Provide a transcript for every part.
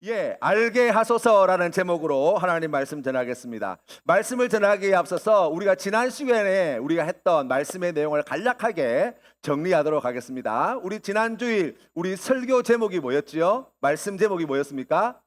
예, 알게 하소서라는 제목으로 하나님 말씀 전하겠습니다. 말씀을 전하기에 앞서서 우리가 지난 시간에 우리가 했던 말씀의 내용을 간략하게 정리하도록 하겠습니다. 우리 지난 주일 우리 설교 제목이 뭐였지요? 말씀 제목이 뭐였습니까?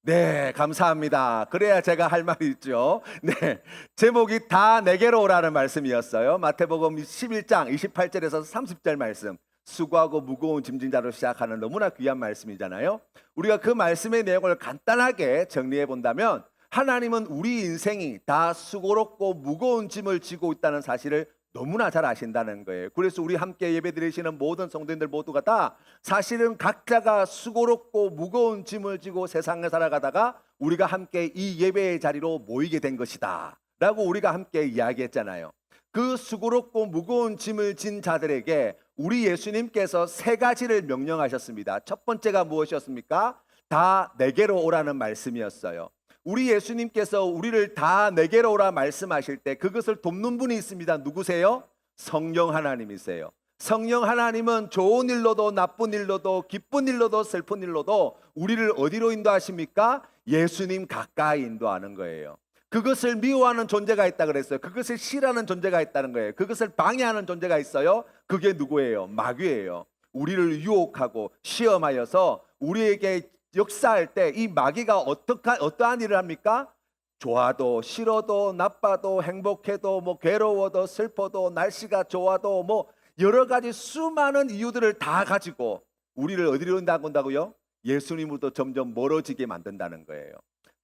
네, 감사합니다. 그래야 제가 할 말이 있죠. 네, 제목이 다 내게로 오라는 말씀이었어요. 마태복음 11장 28절에서 30절 말씀. 수고하고 무거운 짐진자로 시작하는 너무나 귀한 말씀이잖아요. 우리가 그 말씀의 내용을 간단하게 정리해 본다면 하나님은 우리 인생이 다 수고롭고 무거운 짐을 지고 있다는 사실을 너무나 잘 아신다는 거예요. 그래서 우리 함께 예배 드리시는 모든 성도님들 모두가 다 사실은 각자가 수고롭고 무거운 짐을 지고 세상을 살아가다가 우리가 함께 이 예배의 자리로 모이게 된 것이다 라고 우리가 함께 이야기했잖아요. 그 수고롭고 무거운 짐을 진 자들에게 우리 예수님께서 세 가지를 명령하셨습니다. 첫 번째가 무엇이었습니까? 다 내게로 오라는 말씀이었어요. 우리 예수님께서 우리를 다 내게로 오라 말씀하실 때 그것을 돕는 분이 있습니다. 누구세요? 성령 하나님이세요. 성령 하나님은 좋은 일로도 나쁜 일로도 기쁜 일로도 슬픈 일로도 우리를 어디로 인도하십니까? 예수님 가까이 인도하는 거예요. 그것을 미워하는 존재가 있다 그랬어요. 그것을 싫어하는 존재가 있다는 거예요. 그것을 방해하는 존재가 있어요. 그게 누구예요? 마귀예요. 우리를 유혹하고 시험하여서 우리에게 역사할 때 이 마귀가 어떠한 일을 합니까? 좋아도 싫어도 나빠도 행복해도 뭐 괴로워도 슬퍼도 날씨가 좋아도 뭐 여러 가지 수많은 이유들을 다 가지고 우리를 어디로 인도한다고요? 예수님으로부터 점점 멀어지게 만든다는 거예요.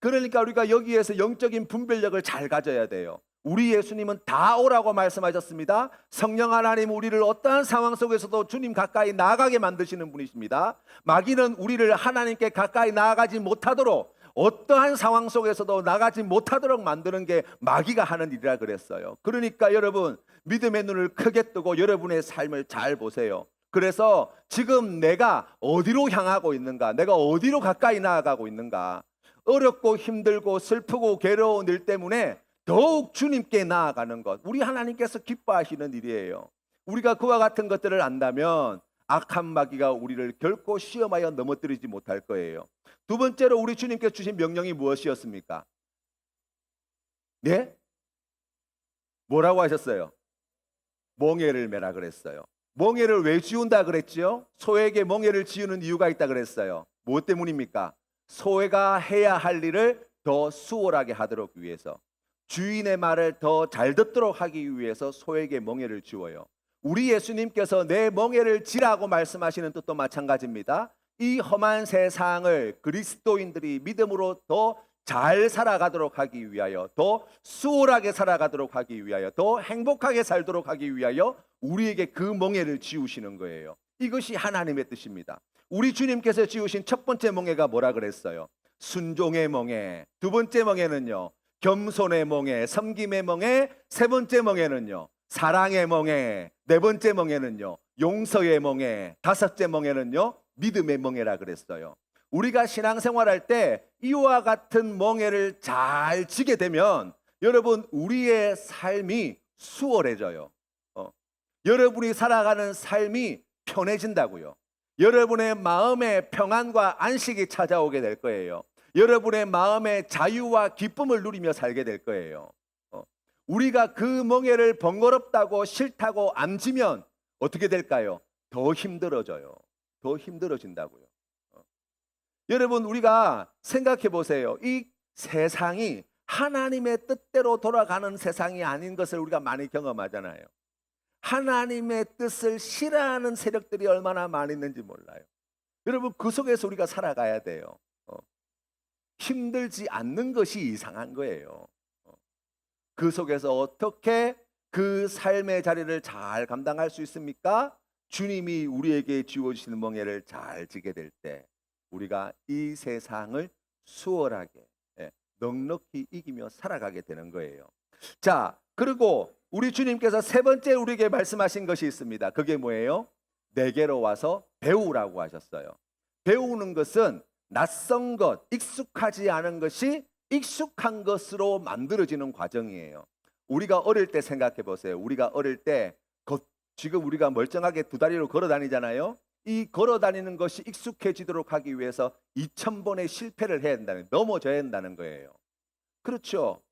그러니까 우리가 여기에서 영적인 분별력을 잘 가져야 돼요. 우리 예수님은 다 오라고 말씀하셨습니다. 성령 하나님 우리를 어떠한 상황 속에서도 주님 가까이 나아가게 만드시는 분이십니다. 마귀는 우리를 하나님께 가까이 나아가지 못하도록 어떠한 상황 속에서도 나가지 못하도록 만드는 게 마귀가 하는 일이라 그랬어요. 그러니까 여러분 믿음의 눈을 크게 뜨고 여러분의 삶을 잘 보세요. 그래서 지금 내가 어디로 향하고 있는가, 내가 어디로 가까이 나아가고 있는가, 어렵고 힘들고 슬프고 괴로운 일 때문에 더욱 주님께 나아가는 것, 우리 하나님께서 기뻐하시는 일이에요. 우리가 그와 같은 것들을 안다면 악한 마귀가 우리를 결코 시험하여 넘어뜨리지 못할 거예요. 두 번째로 우리 주님께서 주신 명령이 무엇이었습니까? 네? 뭐라고 하셨어요? 멍에를 매라 그랬어요. 멍에를 왜 지운다 그랬죠? 소에게 멍에를 지우는 이유가 있다 그랬어요. 무엇 때문입니까? 소가 해야 할 일을 더 수월하게 하도록 위해서, 주인의 말을 더 잘 듣도록 하기 위해서 소에게 멍에를 지워요. 우리 예수님께서 내 멍에를 지라고 말씀하시는 뜻도 마찬가지입니다. 이 험한 세상을 그리스도인들이 믿음으로 더 잘 살아가도록 하기 위하여, 더 수월하게 살아가도록 하기 위하여, 더 행복하게 살도록 하기 위하여 우리에게 그 멍에를 지우시는 거예요. 이것이 하나님의 뜻입니다. 우리 주님께서 지우신 첫 번째 멍에가 뭐라 그랬어요? 순종의 멍에. 두 번째 멍에는요, 겸손의 멍에, 섬김의 멍에. 세 번째 멍에는요, 사랑의 멍에. 네 번째 멍에는요, 용서의 멍에. 다섯째 멍에는요, 믿음의 멍에라 그랬어요. 우리가 신앙생활할 때 이와 같은 멍에를 잘 지게 되면 여러분 우리의 삶이 수월해져요. 여러분이 살아가는 삶이 편해진다고요. 여러분의 마음에 평안과 안식이 찾아오게 될 거예요. 여러분의 마음에 자유와 기쁨을 누리며 살게 될 거예요. 우리가 그 멍에를 번거롭다고 싫다고 안 지면 어떻게 될까요? 더 힘들어져요. 더 힘들어진다고요. 여러분 우리가 생각해 보세요. 이 세상이 하나님의 뜻대로 돌아가는 세상이 아닌 것을 우리가 많이 경험하잖아요. 하나님의 뜻을 싫어하는 세력들이 얼마나 많이 있는지 몰라요. 여러분 그 속에서 우리가 살아가야 돼요. 힘들지 않는 것이 이상한 거예요. 그 속에서 어떻게 그 삶의 자리를 잘 감당할 수 있습니까? 주님이 우리에게 지워주시는 멍에를 잘 지게 될 때 우리가 이 세상을 수월하게 넉넉히 이기며 살아가게 되는 거예요. 자, 그리고 우리 주님께서 세 번째 우리에게 말씀하신 것이 있습니다. 그게 뭐예요? 내게로 와서 배우라고 하셨어요. 배우는 것은 낯선 것, 익숙하지 않은 것이 익숙한 것으로 만들어지는 과정이에요. 우리가 어릴 때 생각해 보세요. 우리가 어릴 때 지금 우리가 멀쩡하게 두 다리로 걸어 다니잖아요. 이 걸어 다니는 것이 익숙해지도록 하기 위해서 2000번의 실패를 해야 된다는, 넘어져야 된다는 거예요. 그렇죠.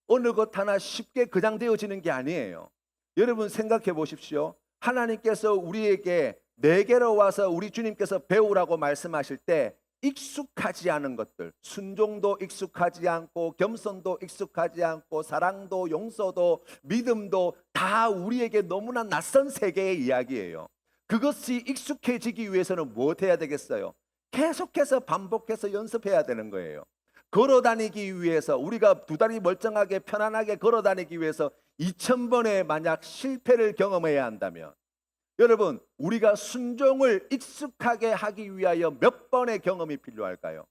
어느 것 하나 쉽게 그냥 되어지는 게 아니에요. 여러분 생각해 보십시오. 하나님께서 우리에게 내게로 와서 우리 주님께서 배우라고 말씀하실 때 익숙하지 않은 것들, 순종도 익숙하지 않고 겸손도 익숙하지 않고 사랑도 용서도 믿음도 다 우리에게 너무나 낯선 세계의 이야기예요. 그것이 익숙해지기 위해서는 무엇해야 되겠어요? 계속해서 반복해서 연습해야 되는 거예요. 걸어 다니기 위해서, 우리가 두 다리 멀쩡하게 편안하게 걸어 다니기 위해서 2000번의 만약 실패를 경험해야 한다면, 여러분 우리가 순종을 익숙하게 하기 위하여 몇 번의 경험이 필요할까요?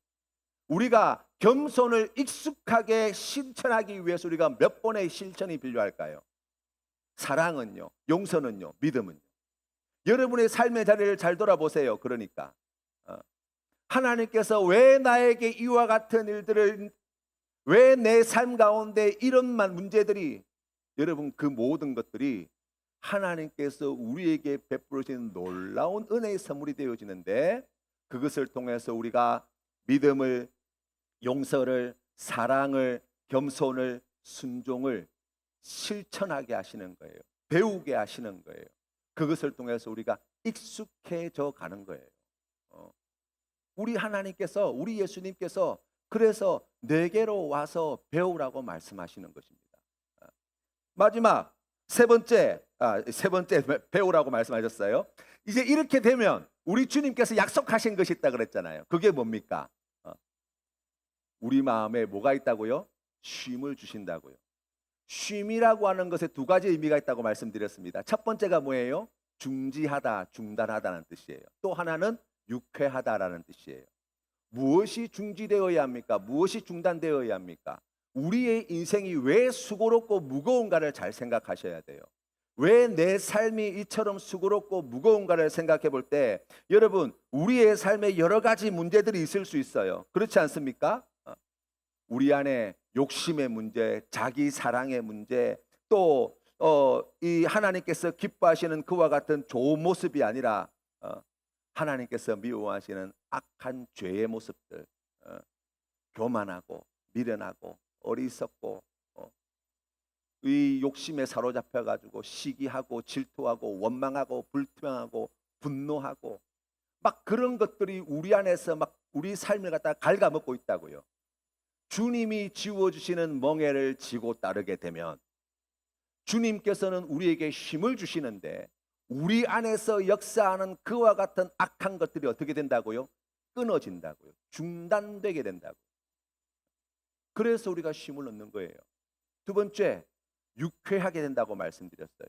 우리가 겸손을 익숙하게 실천하기 위해서 우리가 몇 번의 실천이 필요할까요? 사랑은요, 용서는요, 믿음은요. 여러분의 삶의 자리를 잘 돌아보세요. 그러니까 하나님께서 왜 나에게 이와 같은 일들을, 왜 내 삶 가운데 이런 문제들이, 여러분 그 모든 것들이 하나님께서 우리에게 베풀어진 놀라운 은혜의 선물이 되어지는데, 그것을 통해서 우리가 믿음을, 용서를, 사랑을, 겸손을, 순종을 실천하게 하시는 거예요. 배우게 하시는 거예요. 그것을 통해서 우리가 익숙해져 가는 거예요. 우리 하나님께서, 우리 예수님께서 그래서 내게로 와서 배우라고 말씀하시는 것입니다. 마지막 세 번째 배우라고 말씀하셨어요. 이제 이렇게 되면 우리 주님께서 약속하신 것이 있다 그랬잖아요. 그게 뭡니까? 우리 마음에 뭐가 있다고요? 쉼을 주신다고요. 쉼이라고 하는 것에 두 가지 의미가 있다고 말씀드렸습니다. 첫 번째가 뭐예요? 중지하다, 중단하다는 뜻이에요. 또 하나는 유쾌하다라는 뜻이에요. 무엇이 중지되어야 합니까? 무엇이 중단되어야 합니까? 우리의 인생이 왜 수고롭고 무거운가를 잘 생각하셔야 돼요. 왜 내 삶이 이처럼 수고롭고 무거운가를 생각해 볼 때, 여러분 우리의 삶에 여러 가지 문제들이 있을 수 있어요. 그렇지 않습니까? 우리 안에 욕심의 문제, 자기 사랑의 문제, 또 이 하나님께서 기뻐하시는 그와 같은 좋은 모습이 아니라 하나님께서 미워하시는 악한 죄의 모습들, 교만하고 미련하고 어리석고 이 욕심에 사로잡혀 가지고 시기하고 질투하고 원망하고 불평하고 분노하고 막 그런 것들이 우리 안에서 막 우리 삶을 갖다가 갉아먹고 있다고요. 주님이 지워주시는 멍에를 지고 따르게 되면 주님께서는 우리에게 힘을 주시는데, 우리 안에서 역사하는 그와 같은 악한 것들이 어떻게 된다고요? 끊어진다고요. 중단되게 된다고요. 그래서 우리가 힘을 얻는 거예요. 두 번째, 유쾌하게 된다고 말씀드렸어요.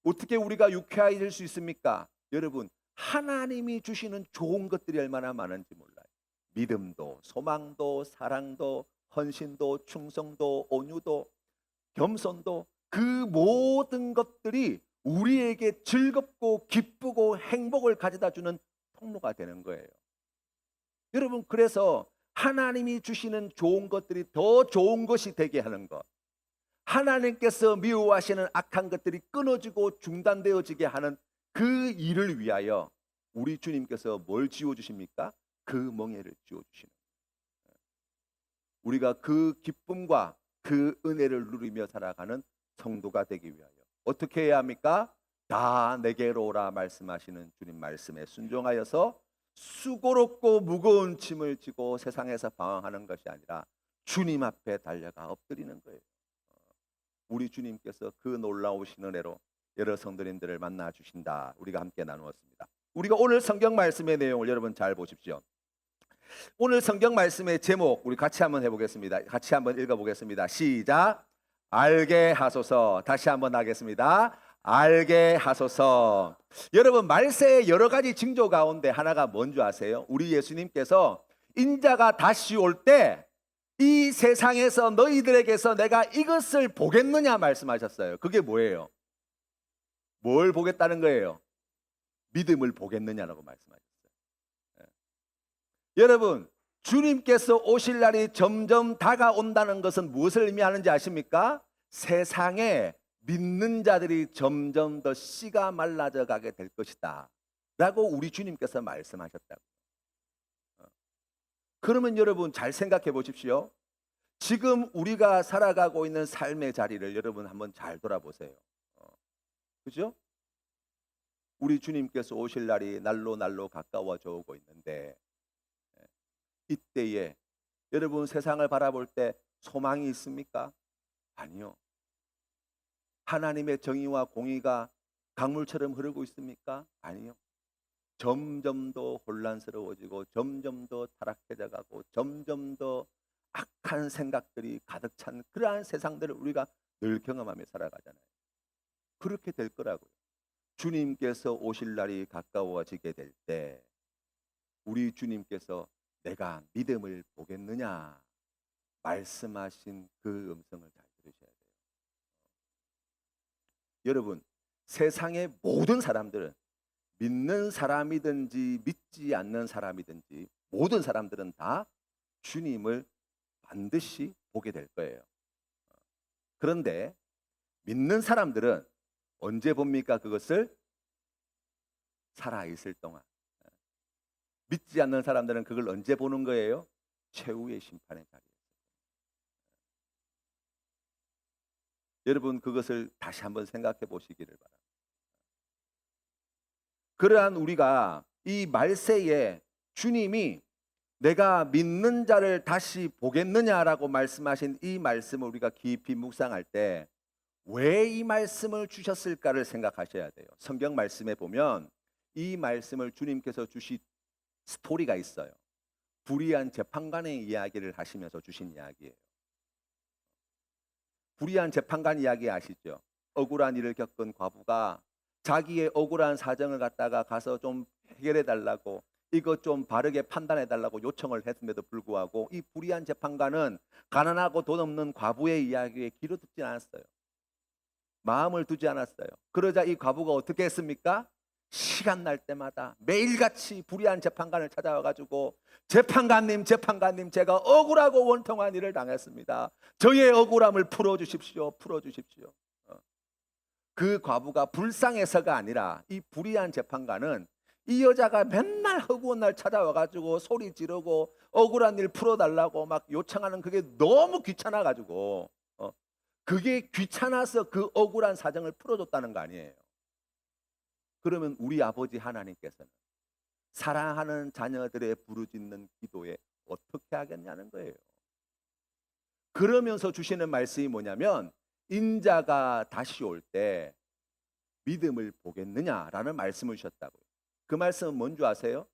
어떻게 우리가 유쾌해질 수 있습니까? 여러분, 하나님이 주시는 좋은 것들이 얼마나 많은지 몰라요. 믿음도, 소망도, 사랑도, 헌신도, 충성도, 온유도, 겸손도, 그 모든 것들이 우리에게 즐겁고 기쁘고 행복을 가져다 주는 통로가 되는 거예요. 여러분, 그래서 하나님이 주시는 좋은 것들이 더 좋은 것이 되게 하는 것, 하나님께서 미워하시는 악한 것들이 끊어지고 중단되어지게 하는 그 일을 위하여 우리 주님께서 뭘 지어주십니까? 그 멍에를 지어주시는 거예요. 우리가 그 기쁨과 그 은혜를 누리며 살아가는 성도가 되기 위하여 어떻게 해야 합니까? 다 내게로 오라 말씀하시는 주님 말씀에 순종하여서 수고롭고 무거운 짐을 지고 세상에서 방황하는 것이 아니라 주님 앞에 달려가 엎드리는 거예요. 우리 주님께서 그 놀라우신 은혜로 여러 성도님들을 만나 주신다. 우리가 함께 나누었습니다. 우리가 오늘 성경 말씀의 내용을 여러분 잘 보십시오. 오늘 성경 말씀의 제목 우리 같이 한번 해보겠습니다. 같이 한번 읽어보겠습니다. 시작. 알게 하소서. 다시 한번 하겠습니다. 알게 하소서. 여러분, 말세의 여러 가지 징조 가운데 하나가 뭔지 아세요? 우리 예수님께서 인자가 다시 올 때 이 세상에서 너희들에게서 내가 이것을 보겠느냐 말씀하셨어요. 그게 뭐예요? 뭘 보겠다는 거예요? 믿음을 보겠느냐라고 말씀하셨어요. 여러분, 주님께서 오실 날이 점점 다가온다는 것은 무엇을 의미하는지 아십니까? 세상에 믿는 자들이 점점 더 씨가 말라져 가게 될 것이다. 라고 우리 주님께서 말씀하셨다고. 그러면 여러분 잘 생각해 보십시오. 지금 우리가 살아가고 있는 삶의 자리를 여러분 한번 잘 돌아보세요. 그죠? 우리 주님께서 오실 날이 날로 가까워져 오고 있는데, 이때에 여러분 세상을 바라볼 때 소망이 있습니까? 아니요. 하나님의 정의와 공의가 강물처럼 흐르고 있습니까? 아니요. 점점 더 혼란스러워지고 점점 더 타락해져 가고 점점 더 악한 생각들이 가득 찬 그러한 세상들을 우리가 늘 경험하며 살아가잖아요. 그렇게 될 거라고요. 주님께서 오실 날이 가까워지게 될 때 우리 주님께서 내가 믿음을 보겠느냐 말씀하신 그 음성을 잘 들으셔야 돼요. 여러분, 세상의 모든 사람들은 믿는 사람이든지 믿지 않는 사람이든지 모든 사람들은 다 주님을 반드시 보게 될 거예요. 그런데 믿는 사람들은 언제 봅니까? 그것을 살아있을 동안. 믿지 않는 사람들은 그걸 언제 보는 거예요? 최후의 심판의 자리에. 여러분 그것을 다시 한번 생각해 보시기를 바랍니다. 그러한 우리가 이 말세에 주님이 내가 믿는 자를 다시 보겠느냐라고 말씀하신 이 말씀을 우리가 깊이 묵상할 때 왜 이 말씀을 주셨을까를 생각하셔야 돼요. 성경 말씀에 보면 이 말씀을 주님께서 주신 스토리가 있어요. 불의한 재판관의 이야기를 하시면서 주신 이야기예요. 불의한 재판관 이야기 아시죠? 억울한 일을 겪은 과부가 자기의 억울한 사정을 갖다가 가서 좀 해결해 달라고 이것 좀 바르게 판단해 달라고 요청을 했음에도 불구하고 이 불의한 재판관은 가난하고 돈 없는 과부의 이야기에 귀를 듣지 않았어요. 마음을 두지 않았어요. 그러자 이 과부가 어떻게 했습니까? 시간 날 때마다 매일같이 불의한 재판관을 찾아와 가지고 재판관님 제가 억울하고 원통한 일을 당했습니다. 저의 억울함을 풀어주십시오. 그 과부가 불쌍해서가 아니라 이 불의한 재판관은 이 여자가 맨날 허구한 날 찾아와 가지고 소리 지르고 억울한 일 풀어달라고 막 요청하는 그게 너무 귀찮아 가지고 그게 귀찮아서 그 억울한 사정을 풀어줬다는 거 아니에요. 그러면 우리 아버지 하나님께서는 사랑하는 자녀들의 부르짖는 기도에 어떻게 하겠냐는 거예요. 그러면서 주시는 말씀이 뭐냐면 인자가 다시 올 때 믿음을 보겠느냐라는 말씀을 주셨다고요. 그 말씀은 뭔지 아세요?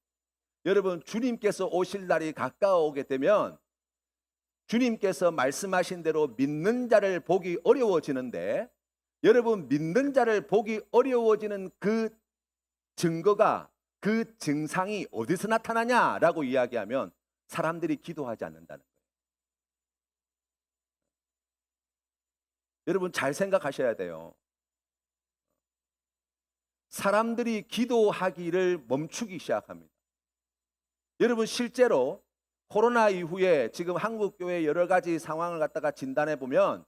여러분 주님께서 오실 날이 가까워오게 되면 주님께서 말씀하신 대로 믿는 자를 보기 어려워지는데 여러분 믿는 자를 보기 어려워지는 그 증거가 그 증상이 어디서 나타나냐라고 이야기하면 사람들이 기도하지 않는다는 거예요. 여러분 잘 생각하셔야 돼요. 사람들이 기도하기를 멈추기 시작합니다. 여러분 실제로 코로나 이후에 지금 한국 교회 여러 가지 상황을 갖다가 진단해 보면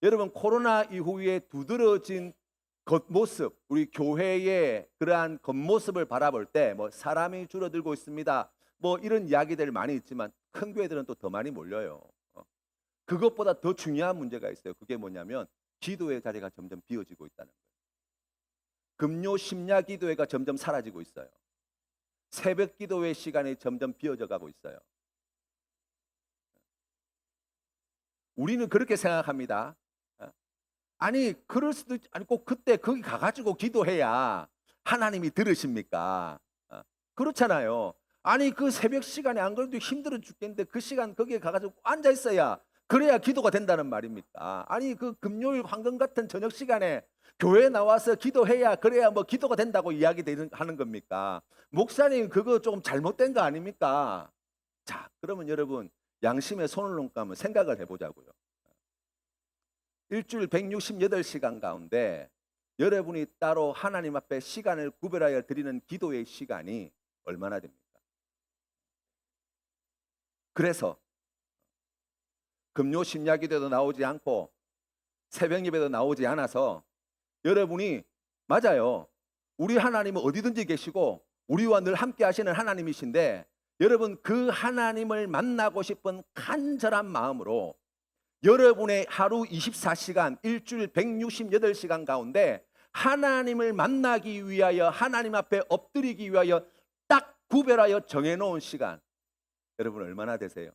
여러분 코로나 이후에 두드러진 겉모습, 우리 교회의 그러한 겉모습을 바라볼 때 뭐 사람이 줄어들고 있습니다. 뭐 이런 이야기들 많이 있지만 큰 교회들은 또 더 많이 몰려요. 그것보다 더 중요한 문제가 있어요. 그게 뭐냐면 기도의 자리가 점점 비어지고 있다는 거예요. 금요 심야 기도회가 점점 사라지고 있어요. 새벽 기도회 시간이 점점 비어져 가고 있어요. 우리는 그렇게 생각합니다. 아니 그럴 수도 아니 꼭 그때 거기 가가지고 기도해야 하나님이 들으십니까? 그렇잖아요. 아니 그 새벽 시간에 안 그래도 힘들어 죽겠는데 그 시간 거기에 가가지고 앉아 있어야 그래야 기도가 된다는 말입니까? 아니 그 금요일 황금 같은 저녁 시간에 교회에 나와서 기도해야 그래야 뭐 기도가 된다고 하는 겁니까? 목사님 그거 조금 잘못된 거 아닙니까? 자 그러면 여러분 양심에 손을 놓고 한번 생각을 해보자고요. 일주일 168시간 가운데 여러분이 따로 하나님 앞에 시간을 구별하여 드리는 기도의 시간이 얼마나 됩니까? 그래서 금요 심야 기도에도 나오지 않고 새벽 예배도 나오지 않아서 여러분이 맞아요. 우리 하나님은 어디든지 계시고 우리와 늘 함께 하시는 하나님이신데 여러분 그 하나님을 만나고 싶은 간절한 마음으로 여러분의 하루 24시간, 일주일 168시간 가운데 하나님을 만나기 위하여 하나님 앞에 엎드리기 위하여 딱 구별하여 정해놓은 시간 여러분 얼마나 되세요?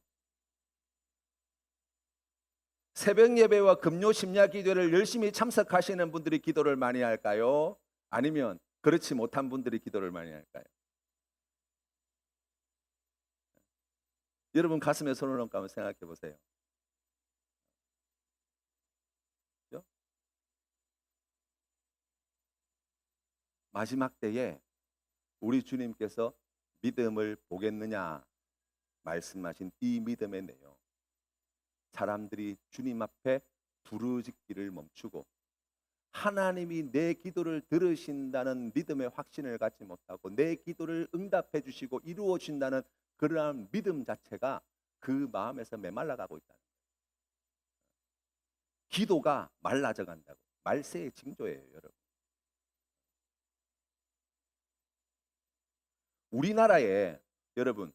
새벽 예배와 금요 심야 기도를 열심히 참석하시는 분들이 기도를 많이 할까요? 아니면 그렇지 못한 분들이 기도를 많이 할까요? 여러분 가슴에 손을 얹고 한번 생각해 보세요. 그죠? 마지막 때에 우리 주님께서 믿음을 보겠느냐 말씀하신 이 믿음의 내용, 사람들이 주님 앞에 부르짖기를 멈추고 하나님이 내 기도를 들으신다는 믿음의 확신을 갖지 못하고 내 기도를 응답해 주시고 이루어 준다는 그러한 믿음 자체가 그 마음에서 메말라가고 있다는 거예요. 기도가 말라져 간다고. 말세의 징조예요, 여러분. 우리나라에 여러분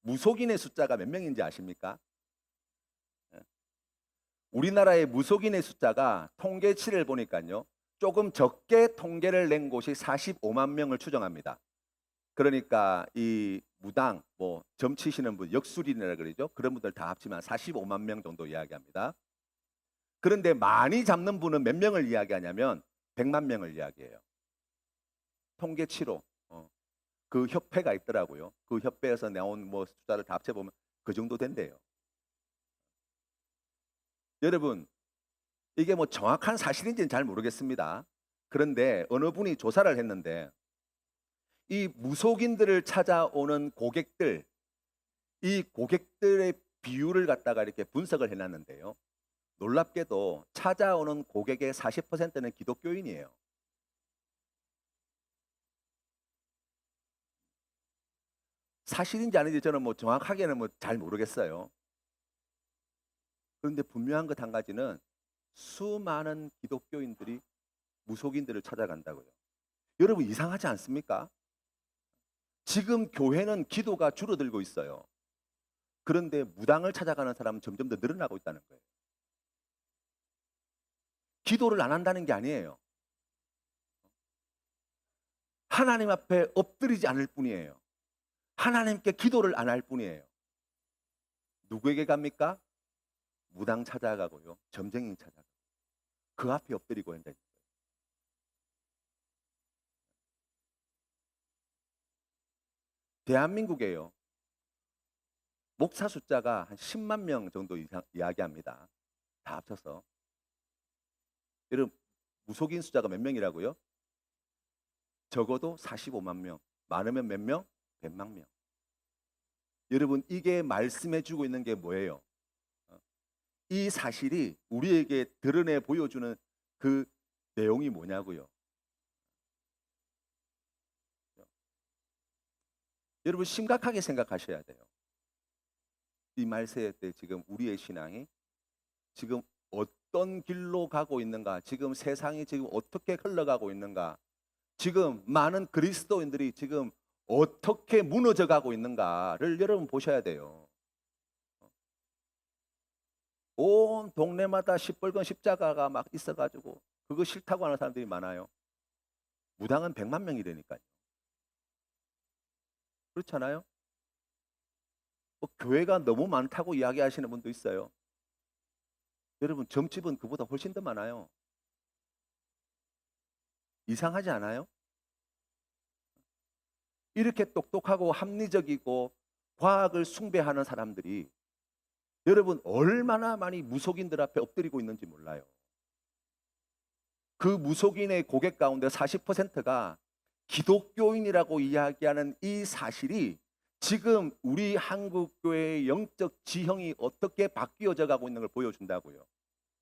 무속인의 숫자가 몇 명인지 아십니까? 우리나라의 무속인의 숫자가 통계치를 보니까요. 조금 적게 통계를 낸 곳이 45만 명을 추정합니다. 그러니까 이 무당, 뭐 점치시는 분, 역술인이라 그러죠. 그런 분들 다 합치면 45만 명 정도 이야기합니다. 그런데 많이 잡는 분은 몇 명을 이야기하냐면 100만 명을 이야기해요. 통계치로 그 협회가 있더라고요. 그 협회에서 나온 뭐 숫자를 다 합쳐보면 그 정도 된대요. 여러분 이게 뭐 정확한 사실인지는 잘 모르겠습니다. 그런데 어느 분이 조사를 했는데 이 무속인들을 찾아오는 고객들, 이 고객들의 비율을 갖다가 이렇게 분석을 해놨는데요. 놀랍게도 찾아오는 고객의 40%는 기독교인이에요. 사실인지 아닌지 저는 뭐 정확하게는 뭐 잘 모르겠어요. 그런데 분명한 것 한 가지는 수많은 기독교인들이 무속인들을 찾아간다고요. 여러분 이상하지 않습니까? 지금 교회는 기도가 줄어들고 있어요. 그런데 무당을 찾아가는 사람은 점점 더 늘어나고 있다는 거예요. 기도를 안 한다는 게 아니에요. 하나님 앞에 엎드리지 않을 뿐이에요. 하나님께 기도를 안 할 뿐이에요. 누구에게 갑니까? 무당 찾아가고요. 점쟁이 찾아가고. 그 앞에 엎드리고 앉아 있는 거예요. 대한민국에요. 목사 숫자가 한 10만 명 정도 이상 이야기합니다. 다 합쳐서. 여러분 무속인 숫자가 몇 명이라고요? 적어도 45만 명. 많으면 몇 명? 100만 명. 여러분 이게 말씀해 주고 있는 게 뭐예요? 이 사실이 우리에게 드러내 보여주는 그 내용이 뭐냐고요? 여러분 심각하게 생각하셔야 돼요. 이 말세 때 지금 우리의 신앙이 지금 어떤 길로 가고 있는가? 지금 세상이 지금 어떻게 흘러가고 있는가? 지금 많은 그리스도인들이 지금 어떻게 무너져 가고 있는가를 여러분 보셔야 돼요. 온 동네마다 시뻘건 십자가가 막 있어가지고 그거 싫다고 하는 사람들이 많아요. 무당은 100만 명이라니까요. 그렇잖아요? 교회가 너무 많다고 이야기하시는 분도 있어요. 여러분 점집은 그보다 훨씬 더 많아요. 이상하지 않아요? 이렇게 똑똑하고 합리적이고 과학을 숭배하는 사람들이 여러분 얼마나 많이 무속인들 앞에 엎드리고 있는지 몰라요. 그 무속인의 고객 가운데 40%가 기독교인이라고 이야기하는 이 사실이 지금 우리 한국교회의 영적 지형이 어떻게 바뀌어져 가고 있는 걸 보여준다고요.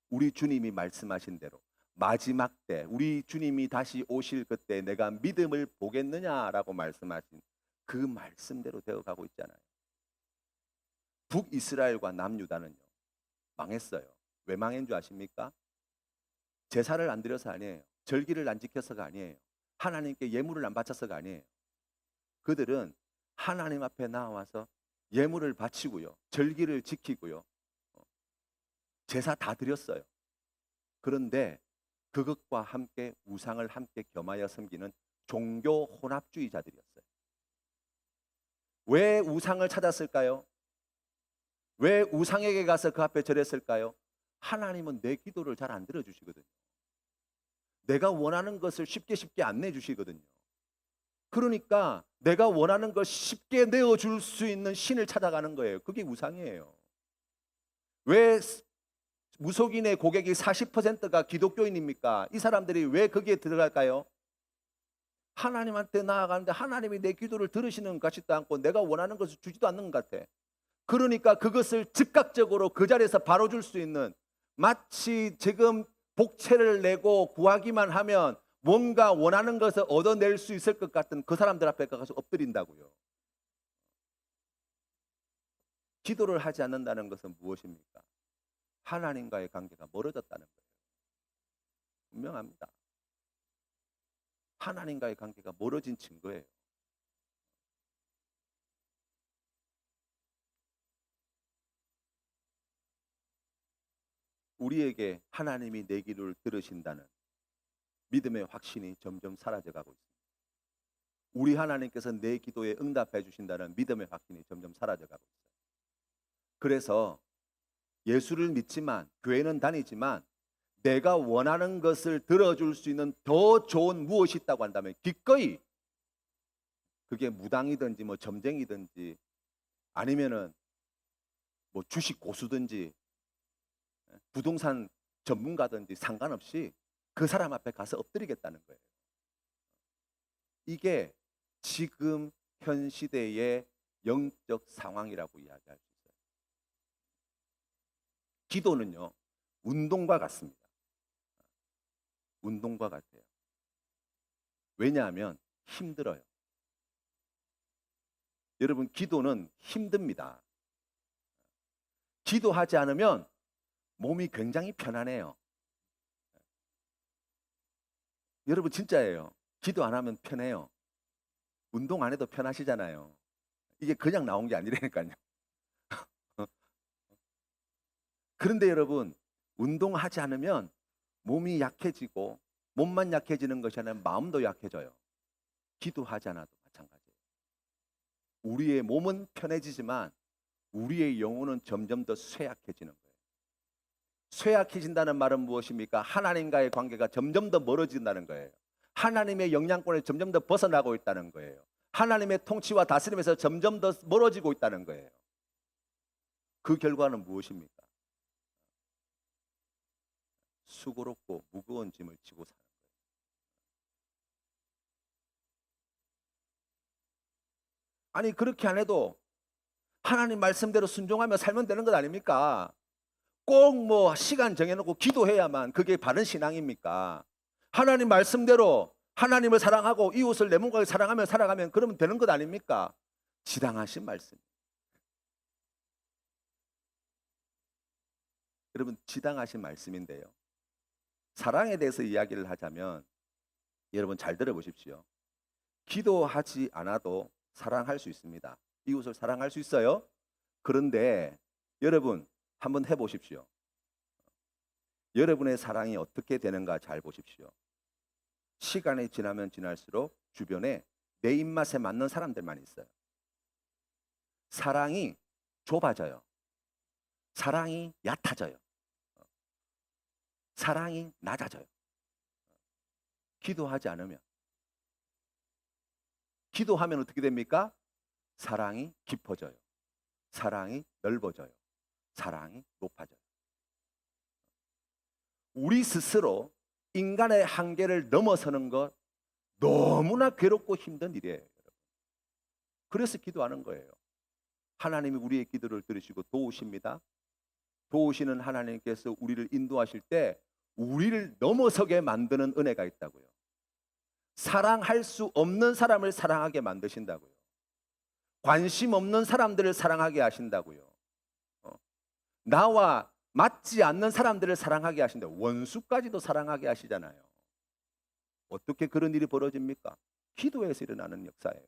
우리 주님이 말씀하신 대로 마지막 때 우리 주님이 다시 오실 그때 내가 믿음을 보겠느냐라고 말씀하신 그 말씀대로 되어가고 있잖아요. 북이스라엘과 남유다는요 망했어요. 왜 망한 줄 아십니까? 제사를 안 드려서 아니에요. 절기를 안 지켜서가 아니에요. 하나님께 예물을 안 바쳐서가 아니에요. 그들은 하나님 앞에 나와서 예물을 바치고요, 절기를 지키고요, 제사 다 드렸어요. 그런데 그것과 함께 우상을 함께 겸하여 섬기는 종교 혼합주의자들이었어요. 왜 우상을 찾았을까요? 왜 우상에게 가서 그 앞에 절했을까요? 하나님은 내 기도를 잘 안 들어주시거든요. 내가 원하는 것을 쉽게 안 내주시거든요. 그러니까 내가 원하는 걸 쉽게 내어줄 수 있는 신을 찾아가는 거예요. 그게 우상이에요. 왜 무속인의 고객이 40%가 기독교인입니까? 이 사람들이 왜 거기에 들어갈까요? 하나님한테 나아가는데 하나님이 내 기도를 들으시는 것 같지도 않고 내가 원하는 것을 주지도 않는 것 같아. 그러니까 그것을 즉각적으로 그 자리에서 바로 줄 수 있는, 마치 지금 복채를 내고 구하기만 하면 뭔가 원하는 것을 얻어낼 수 있을 것 같은 그 사람들 앞에 가서 엎드린다고요. 기도를 하지 않는다는 것은 무엇입니까? 하나님과의 관계가 멀어졌다는 거예요. 분명합니다. 하나님과의 관계가 멀어진 증거예요. 우리에게 하나님이 내 기도를 들으신다는 믿음의 확신이 점점 사라져가고 있습니다. 우리 하나님께서 내 기도에 응답해 주신다는 믿음의 확신이 점점 사라져가고 있어요. 그래서 예수를 믿지만, 교회는 다니지만 내가 원하는 것을 들어줄 수 있는 더 좋은 무엇이 있다고 한다면 기꺼이, 그게 무당이든지 뭐 점쟁이든지 아니면은 뭐 주식 고수든지 부동산 전문가든지 상관없이 그 사람 앞에 가서 엎드리겠다는 거예요. 이게 지금 현 시대의 영적 상황이라고 이야기할 수 있어요. 기도는요, 운동과 같습니다. 운동과 같아요. 왜냐하면 힘들어요. 여러분, 기도는 힘듭니다. 기도하지 않으면 몸이 굉장히 편안해요. 여러분, 진짜예요. 기도 안 하면 편해요. 운동 안 해도 편하시잖아요. 이게 그냥 나온 게 아니라니까요. 그런데 여러분, 운동하지 않으면 몸이 약해지고, 몸만 약해지는 것이 아니라 마음도 약해져요. 기도하지 않아도 마찬가지예요. 우리의 몸은 편해지지만 우리의 영혼은 점점 더 쇠약해지는 거예요. 쇠약해진다는 말은 무엇입니까? 하나님과의 관계가 점점 더 멀어진다는 거예요. 하나님의 영향권에 점점 더 벗어나고 있다는 거예요. 하나님의 통치와 다스림에서 점점 더 멀어지고 있다는 거예요. 그 결과는 무엇입니까? 수고롭고 무거운 짐을 지고 사는 거예요. 아니, 그렇게 안 해도 하나님 말씀대로 순종하며 살면 되는 것 아닙니까? 꼭 뭐 시간 정해놓고 기도해야만 그게 바른 신앙입니까? 하나님 말씀대로 하나님을 사랑하고 이웃을 내 몸과 사랑하며 살아가면 그러면 되는 것 아닙니까? 지당하신 말씀. 여러분, 지당하신 말씀인데요. 사랑에 대해서 이야기를 하자면 여러분 잘 들어보십시오. 기도하지 않아도 사랑할 수 있습니다. 이웃을 사랑할 수 있어요. 그런데 여러분 한번 해보십시오. 여러분의 사랑이 어떻게 되는가 잘 보십시오. 시간이 지나면 지날수록 주변에 내 입맛에 맞는 사람들만 있어요. 사랑이 좁아져요. 사랑이 얕아져요. 사랑이 낮아져요. 기도하지 않으면. 기도하면 어떻게 됩니까? 사랑이 깊어져요. 사랑이 넓어져요. 사랑이 높아져요. 우리 스스로 인간의 한계를 넘어서는 것 너무나 괴롭고 힘든 일이에요. 그래서 기도하는 거예요. 하나님이 우리의 기도를 들으시고 도우십니다. 도우시는 하나님께서 우리를 인도하실 때 우리를 넘어서게 만드는 은혜가 있다고요. 사랑할 수 없는 사람을 사랑하게 만드신다고요. 관심 없는 사람들을 사랑하게 하신다고요. 나와 맞지 않는 사람들을 사랑하게 하신다고. 원수까지도 사랑하게 하시잖아요. 어떻게 그런 일이 벌어집니까? 기도에서 일어나는 역사예요.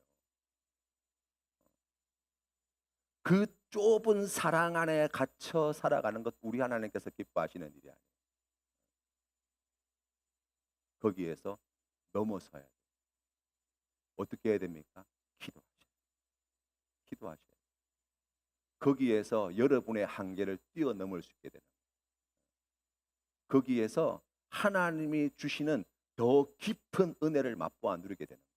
그 좁은 사랑 안에 갇혀 살아가는 것 우리 하나님께서 기뻐하시는 일이 아니에요. 거기에서 넘어서야 돼요. 어떻게 해야 됩니까? 기도하셔야 돼요. 거기에서 여러분의 한계를 뛰어넘을 수 있게 되는 거예요. 거기에서 하나님이 주시는 더 깊은 은혜를 맛보아 누리게 되는 거예요.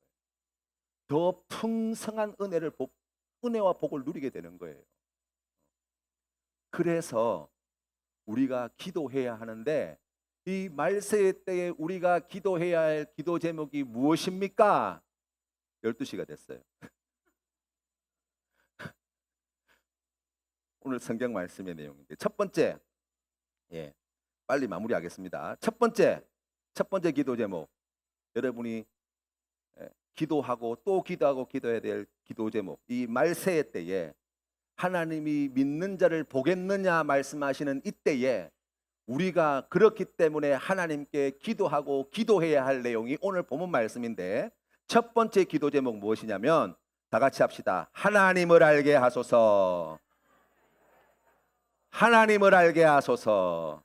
더 풍성한 은혜와 복을 누리게 되는 거예요. 그래서 우리가 기도해야 하는데, 이 말세의 때에 우리가 기도해야 할 기도 제목이 무엇입니까? 12시가 됐어요. 오늘 성경 말씀의 내용인데, 첫 번째, 빨리 마무리하겠습니다. 첫 번째 기도 제목, 여러분이 기도하고 또 기도하고 기도해야 될 기도 제목, 이 말세의 때에 하나님이 믿는 자를 보겠느냐 말씀하시는 이때에 우리가 그렇기 때문에 하나님께 기도하고 기도해야 할 내용이 오늘 본문 말씀인데, 첫 번째 기도 제목 무엇이냐면, 다 같이 합시다. 하나님을 알게 하소서. 하나님을 알게 하소서.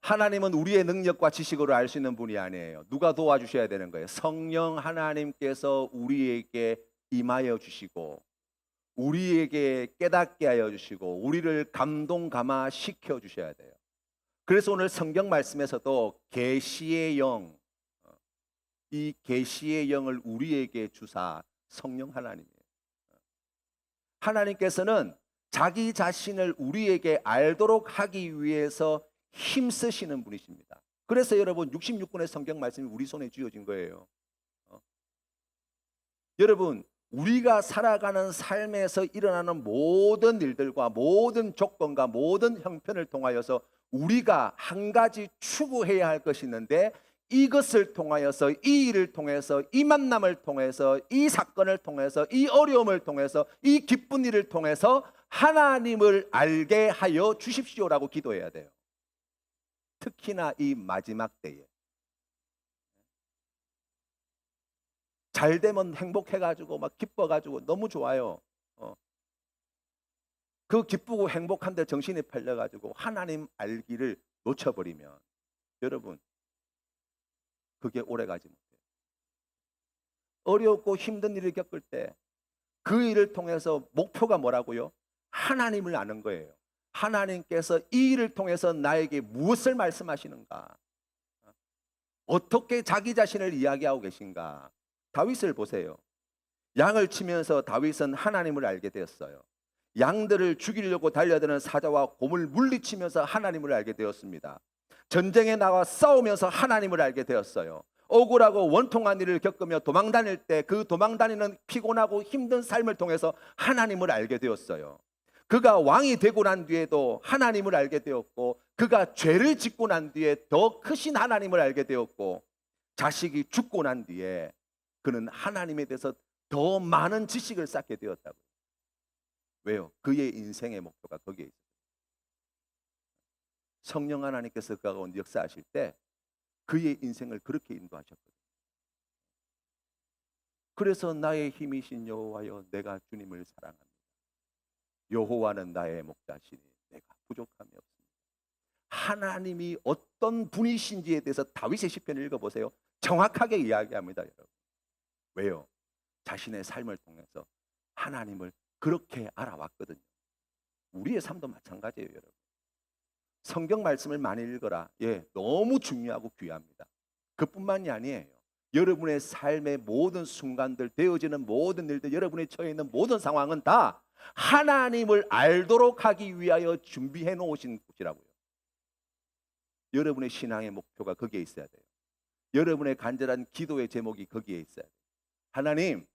하나님은 우리의 능력과 지식으로 알 수 있는 분이 아니에요. 누가 도와주셔야 되는 거예요? 성령 하나님께서 우리에게 임하여 주시고, 우리에게 깨닫게 하여 주시고, 우리를 감동감화시켜 주셔야 돼요. 그래서 오늘 성경 말씀에서도 계시의 영, 이 계시의 영을 우리에게 주사 성령 하나님이에요. 하나님께서는 자기 자신을 우리에게 알도록 하기 위해서 힘쓰시는 분이십니다. 그래서 여러분 66권의 성경 말씀이 우리 손에 쥐어진 거예요. 여러분, 우리가 살아가는 삶에서 일어나는 모든 일들과 모든 조건과 모든 형편을 통하여서 우리가 한 가지 추구해야 할 것이 있는데, 이것을 통하여서, 이 일을 통해서, 이 만남을 통해서, 이 사건을 통해서, 이 어려움을 통해서, 이 기쁜 일을 통해서 하나님을 알게 하여 주십시오라고 기도해야 돼요. 특히나 이 마지막 때에 잘 되면 행복해가지고 막 기뻐가지고 너무 좋아요. 그 기쁘고 행복한데 정신이 팔려가지고 하나님 알기를 놓쳐버리면 여러분, 그게 오래가지 못해요. 어렵고 힘든 일을 겪을 때 그 일을 통해서 목표가 뭐라고요? 하나님을 아는 거예요. 하나님께서 이 일을 통해서 나에게 무엇을 말씀하시는가? 어떻게 자기 자신을 이야기하고 계신가? 다윗을 보세요. 양을 치면서 다윗은 하나님을 알게 되었어요. 양들을 죽이려고 달려드는 사자와 곰을 물리치면서 하나님을 알게 되었습니다. 전쟁에 나와 싸우면서 하나님을 알게 되었어요. 억울하고 원통한 일을 겪으며 도망 다닐 때 그 도망 다니는 피곤하고 힘든 삶을 통해서 하나님을 알게 되었어요. 그가 왕이 되고 난 뒤에도 하나님을 알게 되었고, 그가 죄를 짓고 난 뒤에 더 크신 하나님을 알게 되었고, 자식이 죽고 난 뒤에 그는 하나님에 대해서 더 많은 지식을 쌓게 되었다고요. 왜요? 그의 인생의 목표가 거기에 있어요. 성령 하나님께서 그가 가운데 역사하실 때 그의 인생을 그렇게 인도하셨거든요. 그래서 나의 힘이신 여호와여, 내가 주님을 사랑합니다. 여호와는 나의 목자시니 내가 부족함이 없습니다. 하나님이 어떤 분이신지에 대해서 다윗의 시편을 읽어보세요. 정확하게 이야기합니다, 여러분. 왜요? 자신의 삶을 통해서 하나님을 그렇게 알아왔거든요. 우리의 삶도 마찬가지예요, 여러분. 성경 말씀을 많이 읽어라. 너무 중요하고 귀합니다. 그뿐만이 아니에요. 여러분의 삶의 모든 순간들, 되어지는 모든 일들, 여러분이 처해 있는 모든 상황은 다 하나님을 알도록 하기 위하여 준비해 놓으신 곳이라고요. 여러분의 신앙의 목표가 거기에 있어야 돼요. 여러분의 간절한 기도의 제목이 거기에 있어야 돼요. 하나님,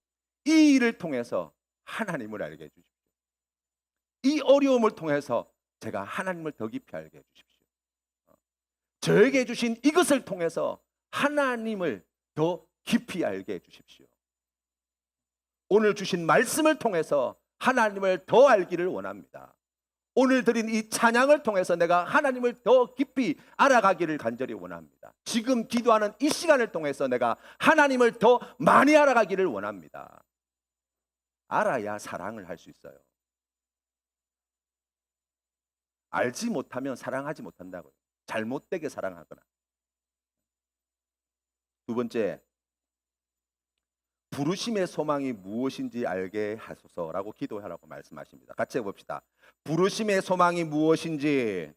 이 일을 통해서 하나님을 알게 해주십시오. 이 어려움을 통해서 제가 하나님을 더 깊이 알게 해주십시오. 저에게 주신 이것을 통해서 하나님을 더 깊이 알게 해주십시오. 오늘 주신 말씀을 통해서 하나님을 더 알기를 원합니다. 오늘 드린 이 찬양을 통해서 내가 하나님을 더 깊이 알아가기를 간절히 원합니다. 지금 기도하는 이 시간을 통해서 내가 하나님을 더 많이 알아가기를 원합니다. 알아야 사랑을 할 수 있어요. 알지 못하면 사랑하지 못한다고요. 잘못되게 사랑하거나. 두 번째, 부르심의 소망이 무엇인지 알게 하소서라고 기도하라고 말씀하십니다. 같이 해봅시다. 부르심의 소망이 무엇인지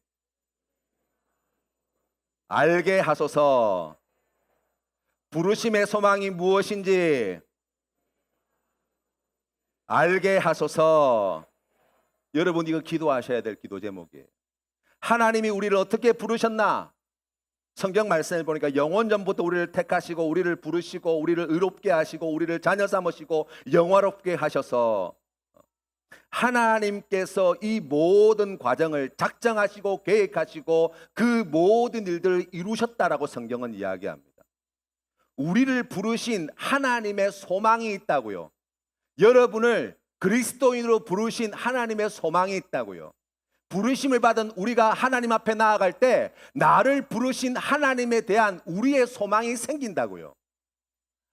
알게 하소서. 부르심의 소망이 무엇인지 알게 하소서. 여러분, 이거 기도하셔야 될 기도 제목이에요. 하나님이 우리를 어떻게 부르셨나? 성경 말씀을 보니까 영원 전부터 우리를 택하시고 우리를 부르시고 우리를 의롭게 하시고 우리를 자녀 삼으시고 영화롭게 하셔서 하나님께서 이 모든 과정을 작정하시고 계획하시고 그 모든 일들을 이루셨다라고 성경은 이야기합니다. 우리를 부르신 하나님의 소망이 있다고요. 여러분을 그리스도인으로 부르신 하나님의 소망이 있다고요. 부르심을 받은 우리가 하나님 앞에 나아갈 때 나를 부르신 하나님에 대한 우리의 소망이 생긴다고요.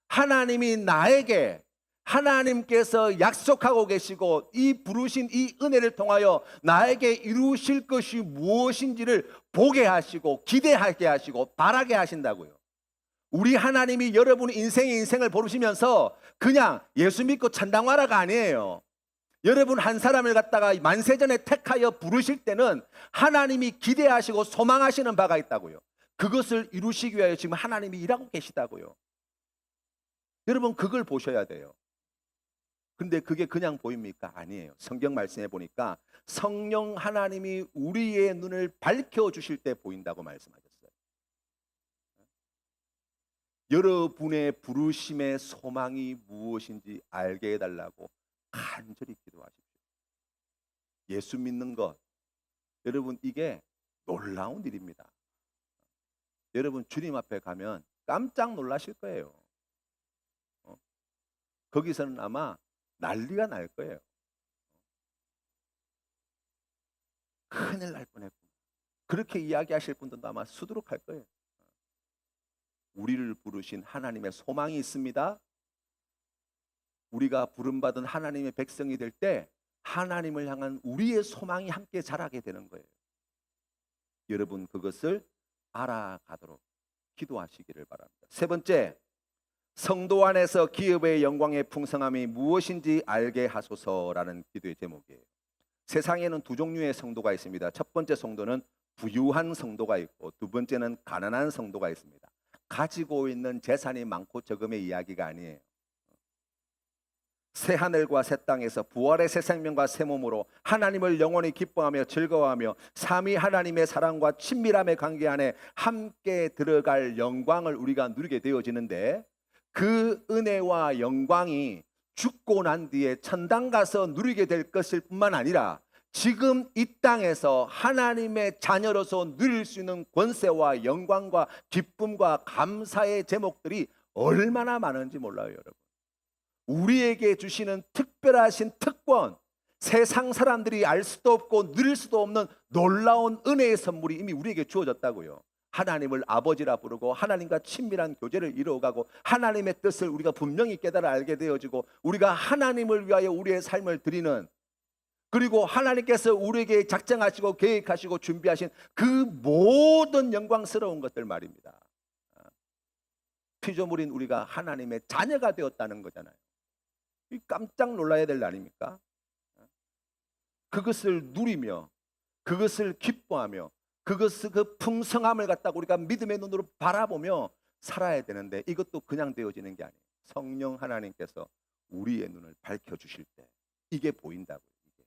하나님이 나에게 하나님께서 약속하고 계시고 이 부르신 이 은혜를 통하여 나에게 이루실 것이 무엇인지를 보게 하시고 기대하게 하시고 바라게 하신다고요. 우리 하나님이 여러분 인생의 인생을 부르시면서 그냥 예수 믿고 찬양하라가 아니에요. 여러분 한 사람을 갖다가 만세전에 택하여 부르실 때는 하나님이 기대하시고 소망하시는 바가 있다고요. 그것을 이루시기 위하여 지금 하나님이 일하고 계시다고요. 여러분 그걸 보셔야 돼요. 근데 그게 그냥 보입니까? 아니에요. 성경 말씀해 보니까 성령 하나님이 우리의 눈을 밝혀주실 때 보인다고 말씀하셨어요. 여러분의 부르심의 소망이 무엇인지 알게 해달라고 간절히 기도하십시오. 예수 믿는 것, 여러분 이게 놀라운 일입니다. 여러분 주님 앞에 가면 깜짝 놀라실 거예요. 거기서는 아마 난리가 날 거예요. 큰일 날 뻔했구나. 그렇게 이야기하실 분들도 아마 수두룩할 거예요. 우리를 부르신 하나님의 소망이 있습니다. 우리가 부름받은 하나님의 백성이 될 때 하나님을 향한 우리의 소망이 함께 자라게 되는 거예요. 여러분 그것을 알아가도록 기도하시기를 바랍니다. 세 번째, 성도 안에서 기업의 영광의 풍성함이 무엇인지 알게 하소서라는 기도의 제목이에요. 세상에는 두 종류의 성도가 있습니다. 첫 번째 성도는 부유한 성도가 있고 두 번째는 가난한 성도가 있습니다. 가지고 있는 재산이 많고 적음의 이야기가 아니에요. 새 하늘과 새 땅에서 부활의 새 생명과 새 몸으로 하나님을 영원히 기뻐하며 즐거워하며 삼위 하나님의 사랑과 친밀함의 관계 안에 함께 들어갈 영광을 우리가 누리게 되어지는데 그 은혜와 영광이 죽고 난 뒤에 천당 가서 누리게 될 것일 뿐만 아니라 지금 이 땅에서 하나님의 자녀로서 누릴 수 있는 권세와 영광과 기쁨과 감사의 제목들이 얼마나 많은지 몰라요, 여러분. 우리에게 주시는 특별하신 특권, 세상 사람들이 알 수도 없고 누릴 수도 없는 놀라운 은혜의 선물이 이미 우리에게 주어졌다고요. 하나님을 아버지라 부르고 하나님과 친밀한 교제를 이루어가고 하나님의 뜻을 우리가 분명히 깨달아 알게 되어지고 우리가 하나님을 위하여 우리의 삶을 드리는, 그리고 하나님께서 우리에게 작정하시고 계획하시고 준비하신 그 모든 영광스러운 것들 말입니다. 피조물인 우리가 하나님의 자녀가 되었다는 거잖아요. 깜짝 놀라야 될 날입니까? 그것을 누리며 그것을 기뻐하며 그것을 그 풍성함을 갖다가 우리가 믿음의 눈으로 바라보며 살아야 되는데 이것도 그냥 되어지는 게 아니에요. 성령 하나님께서 우리의 눈을 밝혀주실 때 이게 보인다고요. 이게.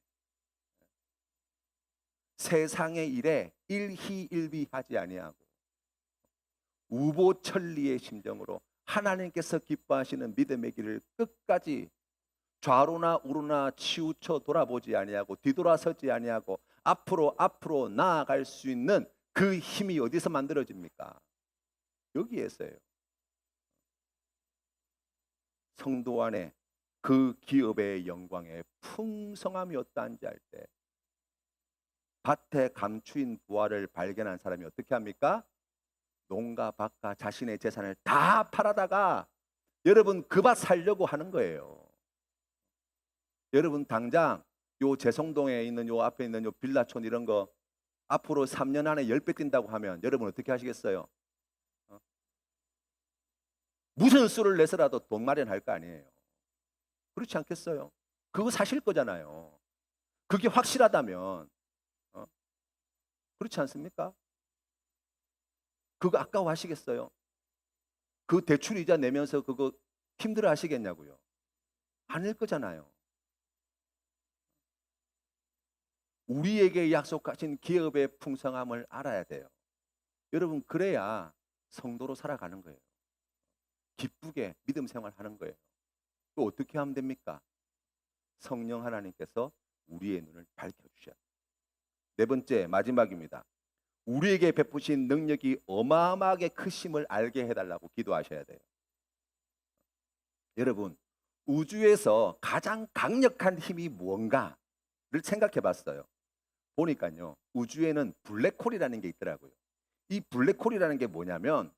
세상의 일에 일희일비하지 아니하고 우보천리의 심정으로 하나님께서 기뻐하시는 믿음의 길을 끝까지 좌로나 우로나 치우쳐 돌아보지 아니하고 뒤돌아서지 아니하고 앞으로 나아갈 수 있는 그 힘이 어디서 만들어집니까? 여기에서요. 성도 안에 그 기업의 영광의 풍성함이 어떠한지 알 때 밭에 감추인 부활을 발견한 사람이 어떻게 합니까? 농가 밭과 자신의 재산을 다 팔아다가 여러분 그 밭 살려고 하는 거예요. 여러분 당장 요 재성동에 있는 요 앞에 있는 요 빌라촌 이런 거 앞으로 3년 안에 10배 뛴다고 하면 여러분 어떻게 하시겠어요? 어? 무슨 수를 내서라도 돈 마련할 거 아니에요. 그렇지 않겠어요? 그거 사실 거잖아요. 그게 확실하다면 어? 그렇지 않습니까? 그거 아까워하시겠어요? 그 대출 이자 내면서 그거 힘들어 하시겠냐고요? 아닐 거잖아요. 우리에게 약속하신 기업의 풍성함을 알아야 돼요. 여러분 그래야 성도로 살아가는 거예요. 기쁘게 믿음 생활하는 거예요. 또 어떻게 하면 됩니까? 성령 하나님께서 우리의 눈을 밝혀주셔야 돼요. 네 번째 마지막입니다. 우리에게 베푸신 능력이 어마어마하게 크심을 알게 해달라고 기도하셔야 돼요. 여러분 우주에서 가장 강력한 힘이 무언가를 생각해 봤어요. 보니까요 우주에는 블랙홀이라는 게 있더라고요. 이 블랙홀이라는 게 뭐냐면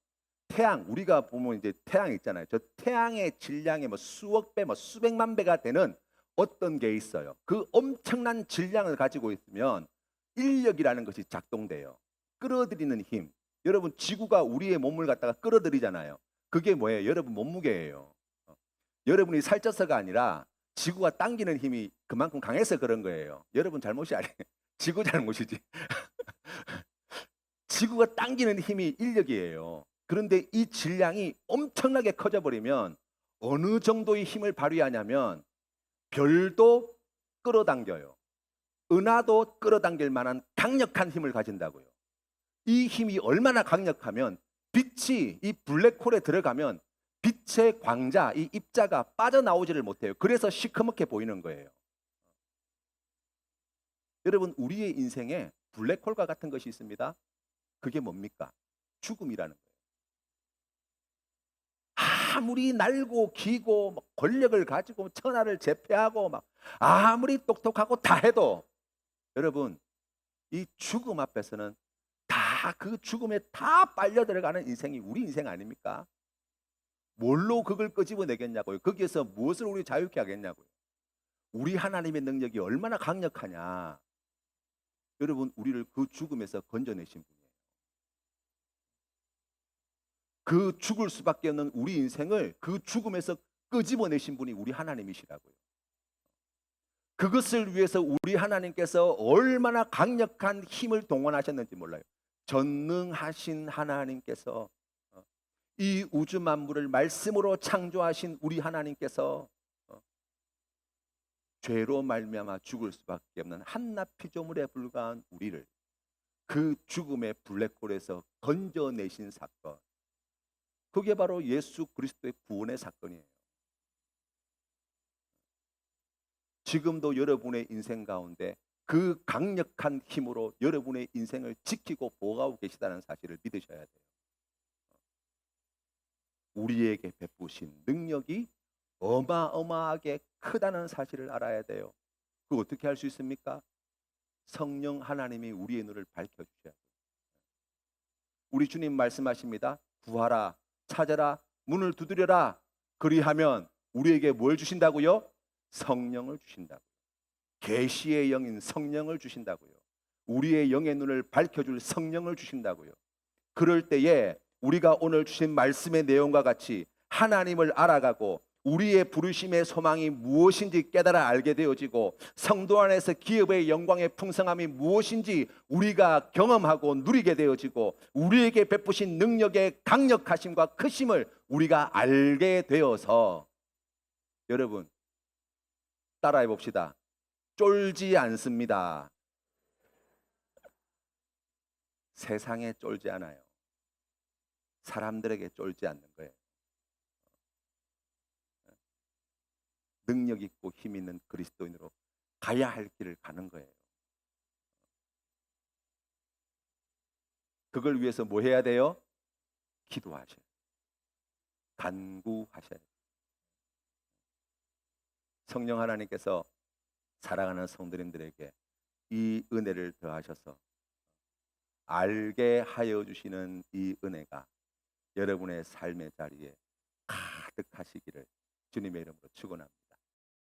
태양, 우리가 보면 이제 태양 있잖아요. 저 태양의 질량이 뭐 수억 배, 뭐 수백만 배가 되는 어떤 게 있어요. 그 엄청난 질량을 가지고 있으면 인력이라는 것이 작동돼요. 끌어들이는 힘. 여러분 지구가 우리의 몸을 갖다가 끌어들이잖아요. 그게 뭐예요? 여러분 몸무게예요. 여러분이 살쪄서가 아니라 지구가 당기는 힘이 그만큼 강해서 그런 거예요. 여러분 잘못이 아니에요. 지구 잘못이지. 지구가 당기는 힘이 인력이에요. 그런데 이 질량이 엄청나게 커져 버리면 어느 정도의 힘을 발휘하냐면 별도 끌어당겨요. 은하도 끌어당길 만한 강력한 힘을 가진다고요. 이 힘이 얼마나 강력하면 빛이 이 블랙홀에 들어가면 빛의 광자, 이 입자가 빠져나오지를 못해요. 그래서 시커멓게 보이는 거예요. 여러분 우리의 인생에 블랙홀과 같은 것이 있습니다. 그게 뭡니까? 죽음이라는 거예요. 아무리 날고 기고 막 권력을 가지고 천하를 제패하고 막 아무리 똑똑하고 다 해도 여러분 이 죽음 앞에서는 다 그 죽음에 다 빨려 들어가는 인생이 우리 인생 아닙니까? 뭘로 그걸 끄집어내겠냐고요. 거기에서 무엇을 우리 자유케 하겠냐고요. 우리 하나님의 능력이 얼마나 강력하냐. 여러분 우리를 그 죽음에서 건져내신 분이에요. 그 죽을 수밖에 없는 우리 인생을 그 죽음에서 끄집어내신 분이 우리 하나님이시라고요. 그것을 위해서 우리 하나님께서 얼마나 강력한 힘을 동원하셨는지 몰라요. 전능하신 하나님께서 이 우주 만물을 말씀으로 창조하신 우리 하나님께서 죄로 말미암아 죽을 수밖에 없는 한낱 피조물에 불과한 우리를 그 죽음의 블랙홀에서 건져내신 사건, 그게 바로 예수 그리스도의 구원의 사건이에요. 지금도 여러분의 인생 가운데 그 강력한 힘으로 여러분의 인생을 지키고 보호하고 계시다는 사실을 믿으셔야 돼요. 우리에게 베푸신 능력이 어마어마하게 크다는 사실을 알아야 돼요. 그 어떻게 할 수 있습니까? 성령 하나님이 우리의 눈을 밝혀주셔야 돼요. 우리 주님 말씀하십니다. 구하라, 찾아라, 문을 두드려라. 그리하면 우리에게 뭘 주신다고요? 성령을 주신다고요. 계시의 영인 성령을 주신다고요. 우리의 영의 눈을 밝혀줄 성령을 주신다고요. 그럴 때에 우리가 오늘 주신 말씀의 내용과 같이 하나님을 알아가고 우리의 부르심의 소망이 무엇인지 깨달아 알게 되어지고 성도 안에서 기업의 영광의 풍성함이 무엇인지 우리가 경험하고 누리게 되어지고 우리에게 베푸신 능력의 강력하심과 크심을 우리가 알게 되어서 여러분 따라해 봅시다. 쫄지 않습니다. 세상에 쫄지 않아요. 사람들에게 쫄지 않는 거예요. 능력 있고 힘 있는 그리스도인으로 가야 할 길을 가는 거예요. 그걸 위해서 뭐 해야 돼요? 기도하셔야 돼요. 간구하셔야 돼요. 성령 하나님께서 사랑하는 성도님들에게 이 은혜를 더하셔서 알게 하여 주시는 이 은혜가 여러분의 삶의 자리에 가득하시기를 주님의 이름으로 축원합니다.